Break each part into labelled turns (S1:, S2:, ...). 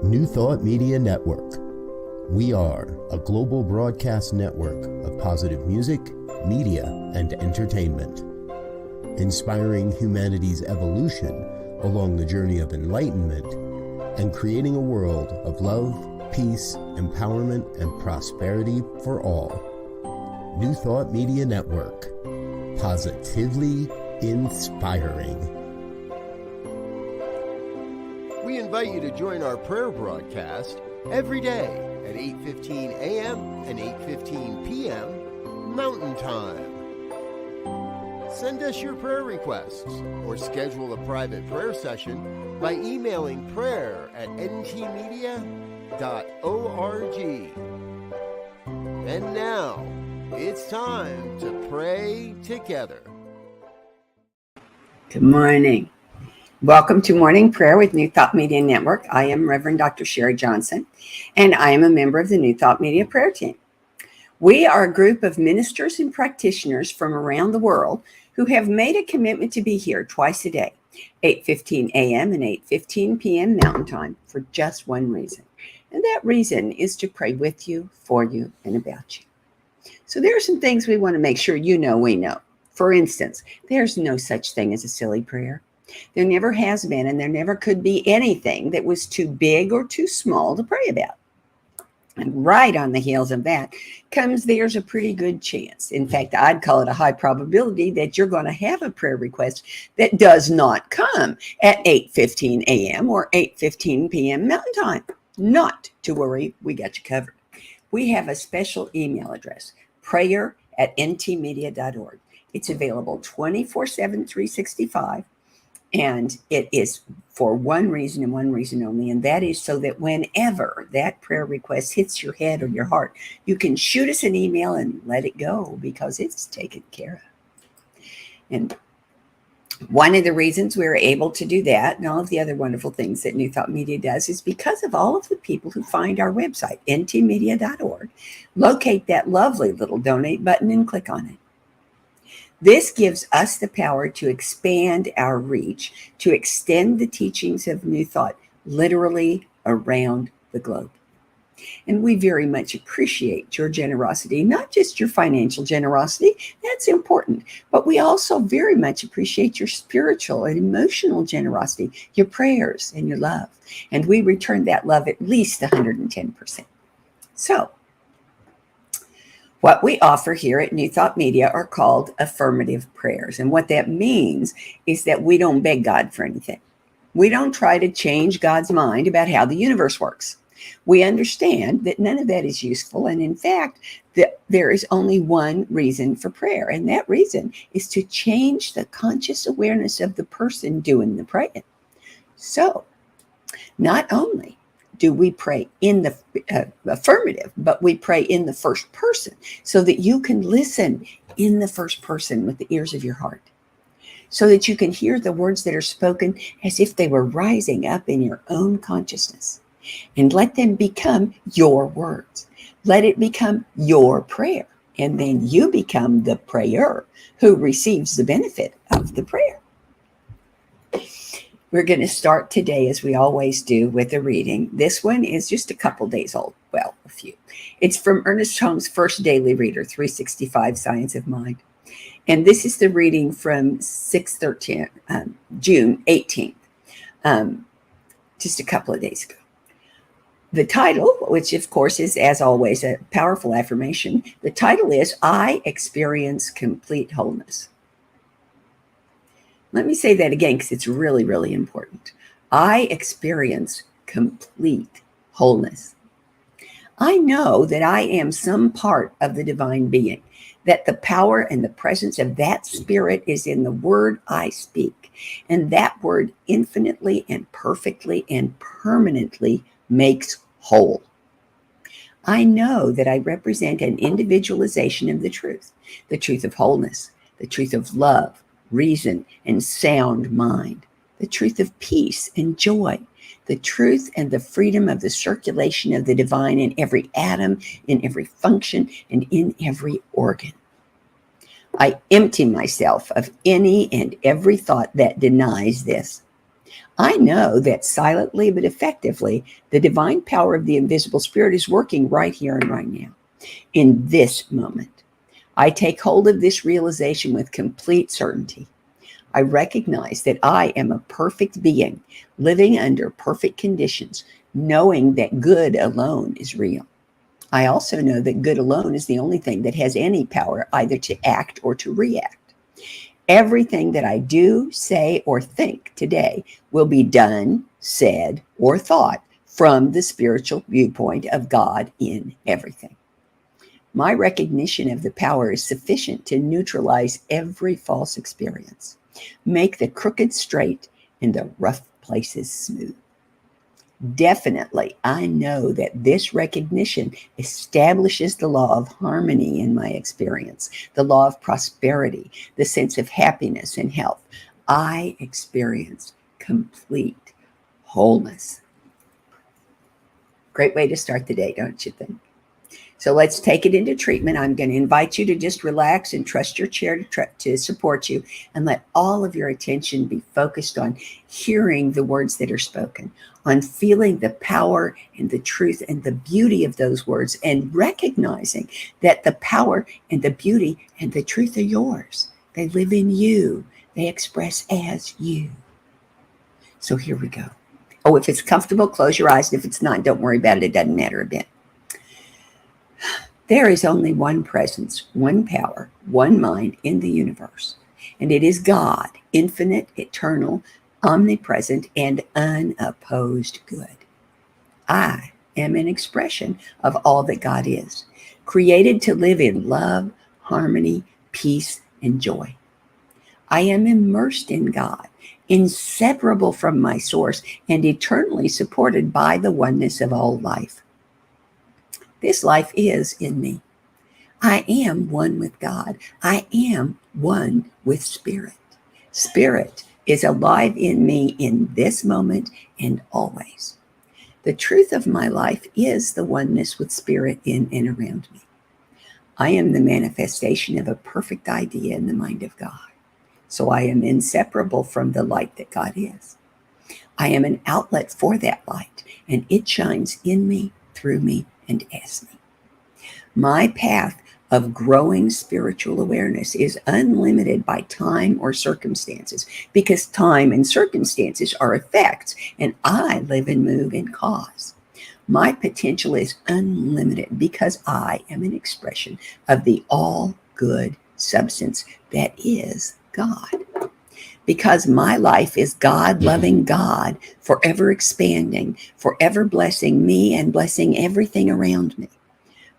S1: New Thought Media Network. We are a global broadcast network of positive music, media, and entertainment, inspiring humanity's evolution along the journey of enlightenment and creating a world of love, peace, empowerment, and prosperity for all. New Thought Media Network. Positively inspiring. We invite you to join our prayer broadcast every day at 8:15 a.m. and 8:15 p.m. Mountain Time. Send us your prayer requests or schedule a private prayer session by emailing prayer@ntmedia.org. And now, it's time to pray together.
S2: Good morning. Welcome to Morning Prayer with New Thought Media Network. I am Reverend Dr. Sharri Johnson, and I am a member of the New Thought Media Prayer Team. We are a group of ministers and practitioners from around the world who have made a commitment to be here twice a day, 8:15 a.m. and 8:15 p.m. Mountain Time, for just one reason. And that reason is to pray with you, for you, and about you. So there are some things we want to make sure you know we know. For instance, there's no such thing as a silly prayer. There never has been, and there never could be anything that was too big or too small to pray about. And right on the heels of that comes there's a pretty good chance. In fact, I'd call it a high probability that you're going to have a prayer request that does not come at 8:15 a.m. or 8:15 p.m. Mountain Time. Not to worry, we got you covered. We have a special email address, prayer@ntmedia.org. It's available 24/7, 365. And it is for one reason and one reason only, and that is so that whenever that prayer request hits your head or your heart, you can shoot us an email and let it go because it's taken care of. And one of the reasons we're able to do that and all of the other wonderful things that New Thought Media does is because of all of the people who find our website, ntmedia.org, locate that lovely little donate button and click on it. This gives us the power to expand our reach, to extend the teachings of New Thought literally around the globe. And we very much appreciate your generosity, not just your financial generosity, that's important, but we also very much appreciate your spiritual and emotional generosity, your prayers and your love. And we return that love at least 110%. So, what we offer here at New Thought Media are called affirmative prayers. And what that means is that we don't beg God for anything. We don't try to change God's mind about how the universe works. We understand that none of that is useful. And in fact, that there is only one reason for prayer. And that reason is to change the conscious awareness of the person doing the praying. So, not only do we pray in the affirmative, but we pray in the first person so that you can listen in the first person with the ears of your heart, so that you can hear the words that are spoken as if they were rising up in your own consciousness, and let them become your words. Let it become your prayer, and then you become the prayer who receives the benefit of the prayer. We're going to start today, as we always do, with a reading. This one is just a couple days old. Well, a few. It's from Ernest Holmes' first daily reader, 365 Science of Mind. And this is the reading from June 18th, just a couple of days ago. The title, which of course is, as always, a powerful affirmation, the title is, I Experience Complete Wholeness. Let me say that again because it's really, really important. I experience complete wholeness. I know that I am some part of the divine being, that the power and the presence of that spirit is in the word I speak, and that word infinitely and perfectly and permanently makes whole. I know that I represent an individualization of the truth of wholeness, the truth of love, reason, and sound mind, the truth of peace and joy, the truth and the freedom of the circulation of the divine in every atom, in every function, and in every organ. I empty myself of any and every thought that denies this. I know that silently but effectively, the divine power of the invisible spirit is working right here and right now, in this moment. I take hold of this realization with complete certainty. I recognize that I am a perfect being, living under perfect conditions, knowing that good alone is real. I also know that good alone is the only thing that has any power either to act or to react. Everything that I do, say, or think today will be done, said, or thought from the spiritual viewpoint of God in everything. My recognition of the power is sufficient to neutralize every false experience, make the crooked straight and the rough places smooth. Definitely, I know that this recognition establishes the law of harmony in my experience, the law of prosperity, the sense of happiness and health. I experience complete wholeness. Great way to start the day, don't you think? So let's take it into treatment. I'm going to invite you to just relax and trust your chair to support you, and let all of your attention be focused on hearing the words that are spoken, on feeling the power and the truth and the beauty of those words, and recognizing that the power and the beauty and the truth are yours. They live in you. They express as you. So here we go. Oh, if it's comfortable, close your eyes. And if it's not, don't worry about it. It doesn't matter a bit. There is only one presence, one power, one mind in the universe, and it is God, infinite, eternal, omnipresent, and unopposed good. I am an expression of all that God is, created to live in love, harmony, peace, and joy. I am immersed in God, inseparable from my source, and eternally supported by the oneness of all life. This life is in me. I am one with God. I am one with Spirit. Spirit is alive in me in this moment and always. The truth of my life is the oneness with Spirit in and around me. I am the manifestation of a perfect idea in the mind of God. So I am inseparable from the light that God is. I am an outlet for that light, and it shines in me, through me, and as me. My path of growing spiritual awareness is unlimited by time or circumstances, because time and circumstances are effects, and I live and move in cause. My potential is unlimited because I am an expression of the all good substance that is God. Because my life is God-loving God, forever expanding, forever blessing me and blessing everything around me.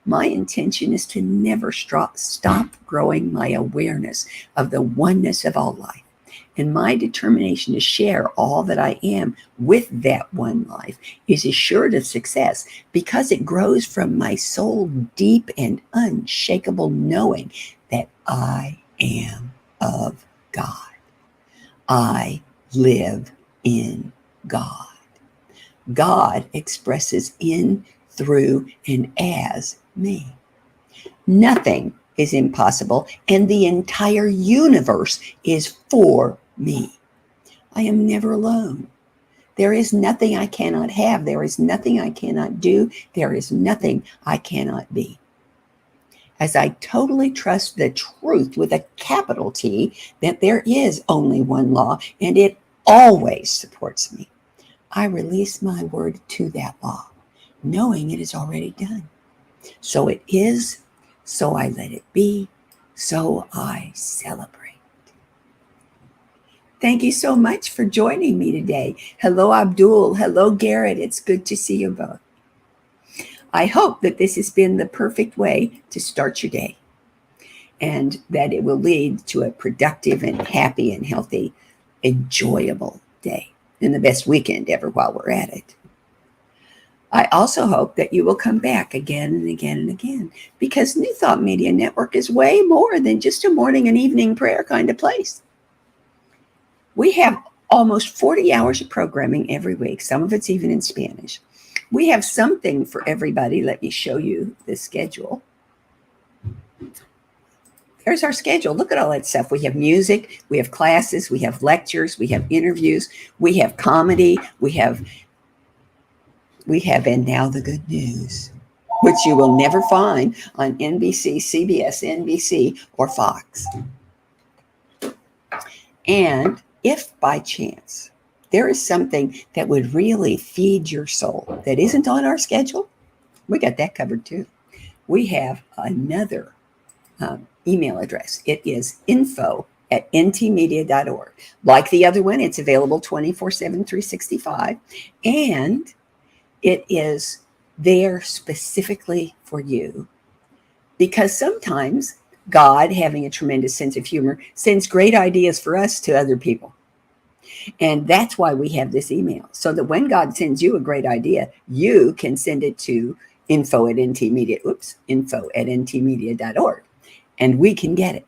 S2: My intention is to never stop growing my awareness of the oneness of all life, and my determination to share all that I am with that one life is assured of success because it grows from my soul deep and unshakable knowing that I am of God. I live in God. God expresses in, through, and as me. Nothing is impossible, and the entire universe is for me. I am never alone. There is nothing I cannot have. There is nothing I cannot do. There is nothing I cannot be. As I totally trust the truth with a capital T, that there is only one law, and it always supports me, I release my word to that law, knowing it is already done. So it is, so I let it be, so I celebrate. Thank you so much for joining me today. Hello, Abdul. Hello, Garrett. It's good to see you both. I hope that this has been the perfect way to start your day, and that it will lead to a productive and happy and healthy, enjoyable day, and the best weekend ever while we're at it. I also hope that you will come back again and again and again, because New Thought Media Network is way more than just a morning and evening prayer kind of place. We have almost 40 hours of programming every week. Some of it's even in Spanish. We have something for everybody. Let me show you the schedule. There's our schedule. Look at all that stuff. We have music, we have classes, we have lectures, we have interviews, we have comedy, we have, and now the good news, which you will never find on NBC, CBS, NBC, or Fox. And if by chance there is something that would really feed your soul that isn't on our schedule, we got that covered too. We have another email address. It is info@ntmedia.org. Like the other one, it's available 24/7, 365. And it is there specifically for you, because sometimes God, having a tremendous sense of humor, sends great ideas for us to other people. And that's why we have this email, so that when God sends you a great idea, you can send it to info@ntmedia.org, and we can get it.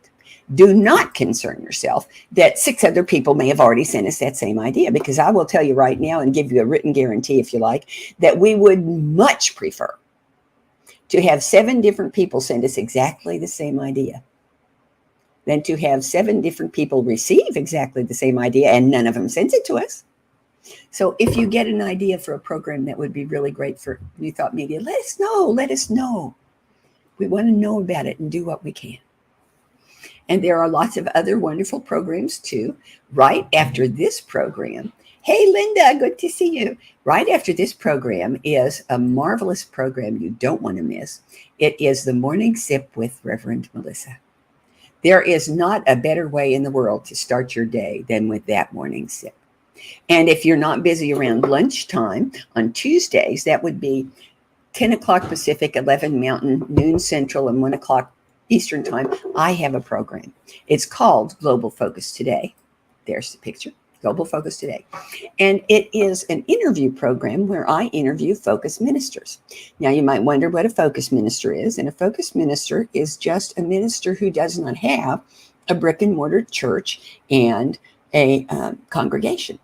S2: Do not concern yourself that 6 other people may have already sent us that same idea, because I will tell you right now, and give you a written guarantee if you like, that we would much prefer to have 7 different people send us exactly the same idea than to have 7 different people receive exactly the same idea and none of them sends it to us. So if you get an idea for a program that would be really great for New Thought Media, let us know. Let us know. We want to know about it and do what we can. And there are lots of other wonderful programs too. Right after this program, hey Linda, good to see you. Right after this program is a marvelous program you don't want to miss. It is the Morning Sip with Reverend Melissa. There is not a better way in the world to start your day than with that morning sip. And if you're not busy around lunchtime on Tuesdays, that would be 10 o'clock Pacific, 11 Mountain, noon Central, and 1 o'clock Eastern Time. I have a program. It's called Global Focus Today. There's the picture, Global Focus Today. And it is an interview program where I interview focus ministers. Now, you might wonder what a focus minister is. And a focus minister is just a minister who does not have a brick and mortar church and a congregation.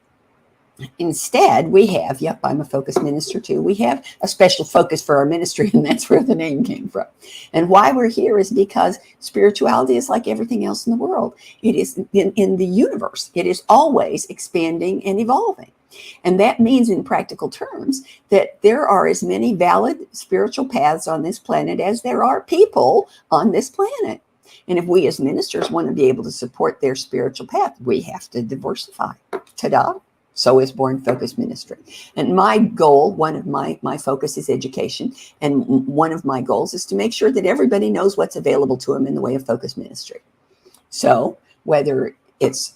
S2: Instead, we have, yep, I'm a focus minister too. We have a special focus for our ministry, and that's where the name came from. And why we're here is because spirituality is like everything else in the world. It is in the universe. It is always expanding and evolving. And that means in practical terms that there are as many valid spiritual paths on this planet as there are people on this planet. And if we as ministers want to be able to support their spiritual path, we have to diversify. Ta-da! So is Born Focus Ministry. And my goal, one of my focus is education. And one of my goals is to make sure that everybody knows what's available to them in the way of focus ministry. So whether it's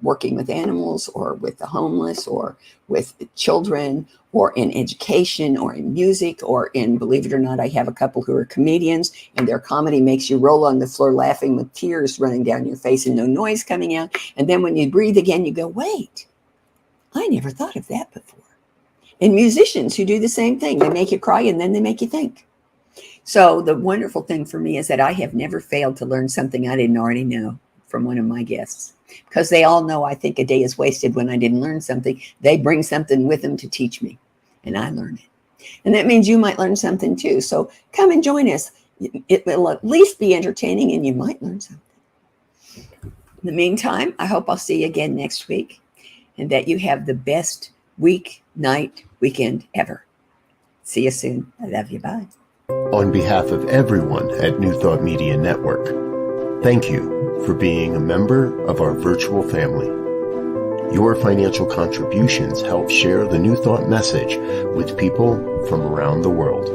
S2: working with animals or with the homeless or with children or in education or in music or in, believe it or not, I have a couple who are comedians and their comedy makes you roll on the floor laughing with tears running down your face and no noise coming out. And then when you breathe again, you go, wait, I never thought of that before. And musicians who do the same thing, they make you cry and then they make you think. So the wonderful thing for me is that I have never failed to learn something I didn't already know from one of my guests, because they all know I think a day is wasted when I didn't learn something. They bring something with them to teach me and I learn it. And that means you might learn something too. So come and join us. It will at least be entertaining and you might learn something. In the meantime, I hope I'll see you again next week, and that you have the best week, night, weekend ever. See you soon. I love you. Bye.
S1: On behalf of everyone at New Thought Media Network, thank you for being a member of our virtual family. Your financial contributions help share the New Thought message with people from around the world.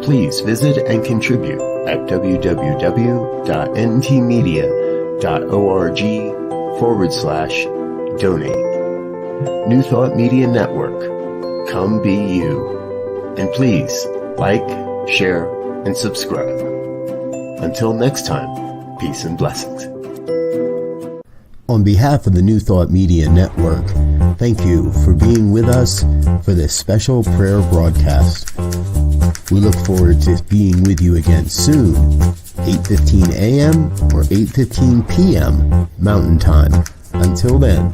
S1: Please visit and contribute at www.ntmedia.org/donate. New Thought Media Network. Come be you. And please like, share, and subscribe. Until next time, peace and blessings. On behalf of the New Thought Media Network, thank you for being with us for this special prayer broadcast. We look forward to being with you again soon, 8:15 a.m. or 8:15 p.m. Mountain Time. Until then.